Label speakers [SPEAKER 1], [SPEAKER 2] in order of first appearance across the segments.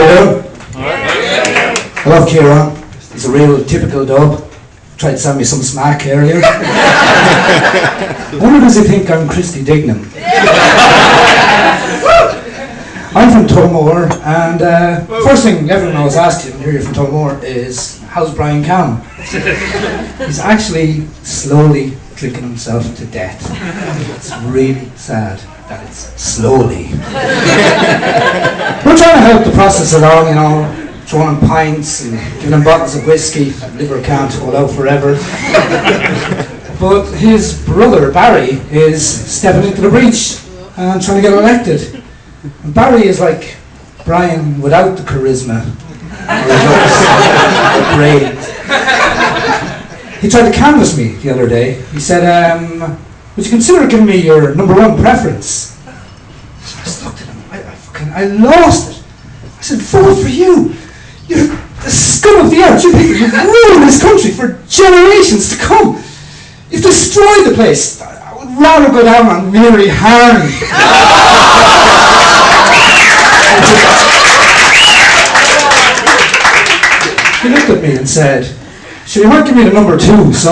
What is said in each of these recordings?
[SPEAKER 1] doing? I love Kieran. He's a real typical dub. Tried to send me some smack earlier. I wonder does he think I'm Christy Dignam? I'm from Tullamore, and first thing everyone always asks you when you're from Tullamore is, how's Brian Cam? He's actually slowly drinking himself to death. It's really sad that it's slowly. We're trying to help the process along, you know, throwing pints and giving him bottles of whiskey. Liver can't hold out forever. But his brother, Barry, is stepping into the breach and trying to get elected. And Barry is like Brian without the charisma or looks or brains. He tried to canvass me the other day. He said, would you consider giving me your #1 preference? So I just looked at him. I lost it. I said, vote for you. You're the scum of the earth. You people, you've ruined this country for generations to come. You've destroyed the place. I would rather go down on Mary Harn. He looked at me and said, sure, you might give me the #2, so.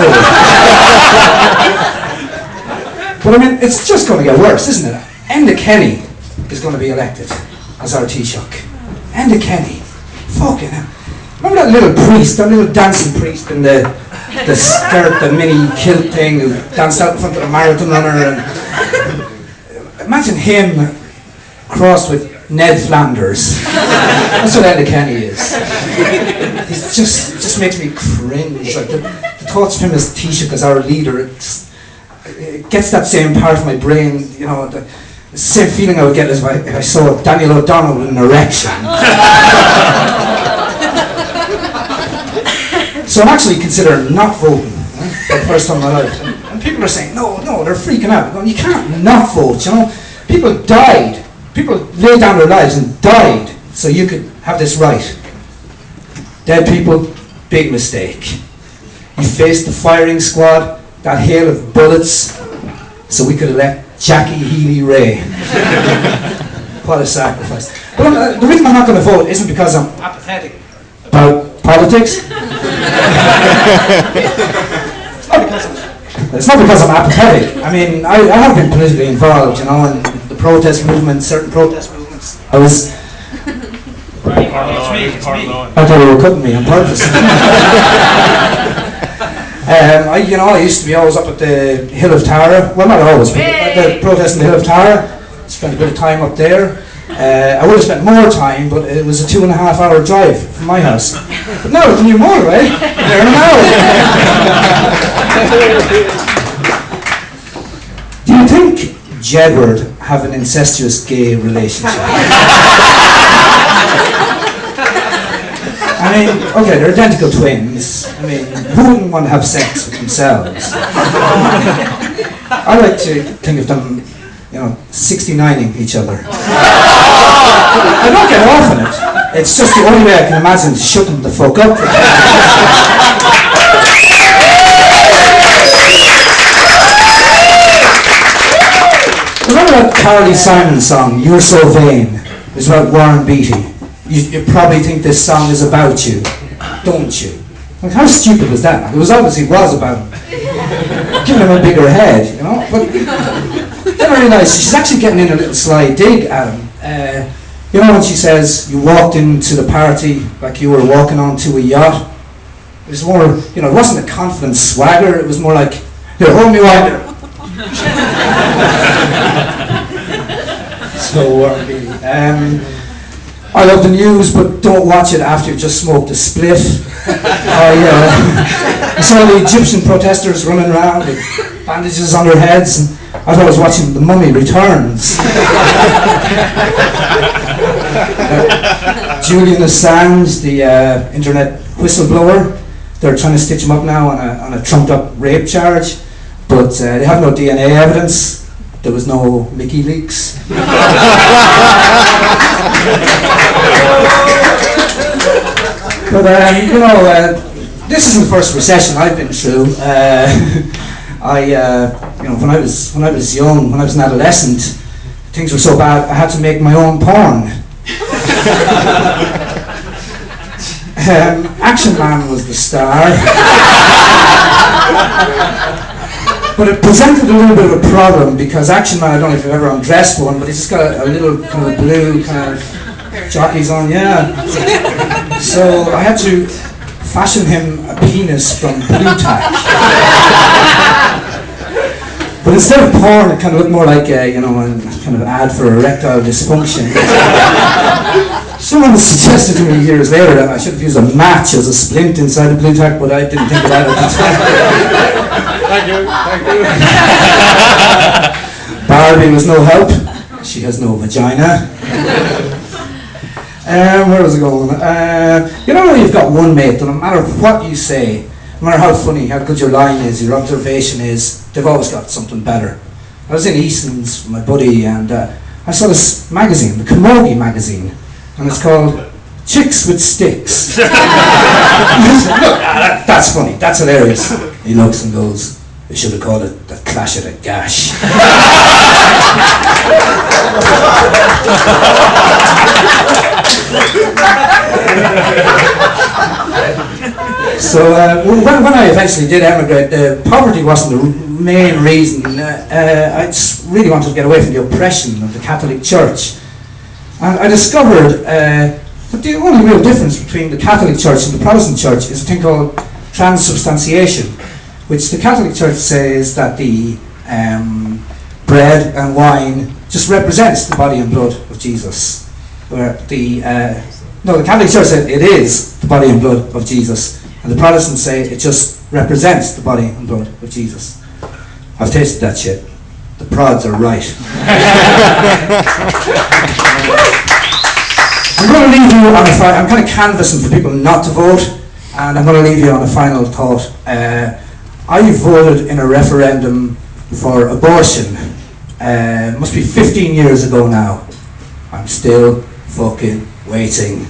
[SPEAKER 1] But I mean, it's just going to get worse, isn't it? Enda Kenny is going to be elected as our Taoiseach. Enda Kenny. Fucking hell. Remember that little priest, that little dancing priest in the skirt, the mini kilt thing, who danced out in front of a marathon runner? And imagine him crossed with Ned Flanders. That's what Enda Kenny is. It just makes me cringe. Like the thoughts of him as Taoiseach, as our leader, it gets that same part of my brain, you know, the same feeling I would get as if I saw Daniel O'Donnell with an erection. So I'm actually considering not voting for the first time in my life. And people are saying, no, they're freaking out. Going, you can't not vote, you know. People died. People laid down their lives and died so you could have this right. Dead people, big mistake. You faced the firing squad, that hail of bullets, so we could elect Jackie Healy-Rae. What a sacrifice. But the reason I'm not going to vote isn't because I'm apathetic about politics. It's not because I'm apathetic. I mean, I have been politically involved, you know, in the protest movement, certain protest movements. I was... I thought you were cutting me on purpose. I used to be always up at the Hill of Tara. Well, not always, but at the protest in the Hill of Tara. Spent a bit of time up there. I would have spent more time, but it was a 2.5-hour drive from my house. But now with the new motorway, there in an hour. Do you think Jedward have an incestuous gay relationship? I mean, okay, they're identical twins. I mean, who wouldn't want to have sex with themselves? I like to think of them, 69ing each other. I don't get off on it. It's just the only way I can imagine to shut them the fuck up. Remember that Carly Simon song, You're So Vain? It's about Warren Beatty. You probably think this song is about you, don't you? Like, how stupid was that? It was obviously about him. Giving him a bigger head, you know? But then I realised she's actually getting in a little sly dig at him. When she says, you walked into the party like you were walking onto a yacht. It was more, it wasn't a confident swagger, it was more like, here, hold me wider. So, Warren Beatty. I love the news, but don't watch it after you've just smoked a spliff. I saw the Egyptian protesters running around with bandages on their heads, and I thought I was watching The Mummy Returns. Julian Assange, the internet whistleblower, they're trying to stitch him up now on a trumped-up rape charge, but they have no DNA evidence. There was no Mickey Leaks. But this isn't the first recession I've been through. When I was young, when I was an adolescent, things were so bad I had to make my own porn. Action Man was the star. But it presented a little bit of a problem because Action Man, I don't know if you've ever undressed one, but he's just got a little kind of blue kind of jockeys on, yeah. So I had to fashion him a penis from blue tack. But instead of porn, it kind of looked more like a kind of ad for erectile dysfunction. Someone suggested to me years later that I should have used a match as a splint inside the blue tack, but I didn't think of that at the time.
[SPEAKER 2] Thank you.
[SPEAKER 1] Barbie was no help. She has no vagina. Where was I going? You've got one mate, and no matter what you say, no matter how funny, how good your line is, your observation is, they've always got something better. I was in Easton's with my buddy, and I saw this magazine, the Camogie magazine, and it's called Chicks with Sticks. Look, that's funny, that's hilarious. He looks and goes, they should have called it the Clash of the Gash. So when I eventually did emigrate, poverty wasn't the main reason. I just really wanted to get away from the oppression of the Catholic Church. And I discovered that the only real difference between the Catholic Church and the Protestant Church is a thing called transubstantiation, which the Catholic Church says that the bread and wine just represents the body and blood of Jesus. Where the Catholic Church said it is the body and blood of Jesus, and the Protestants say it just represents the body and blood of Jesus. I've tasted that shit. The prods are right. I'm going to leave you on I'm kind of canvassing for people not to vote, and I'm going to leave you on a final thought. I voted in a referendum for abortion. Must be 15 years ago now. I'm still fucking waiting.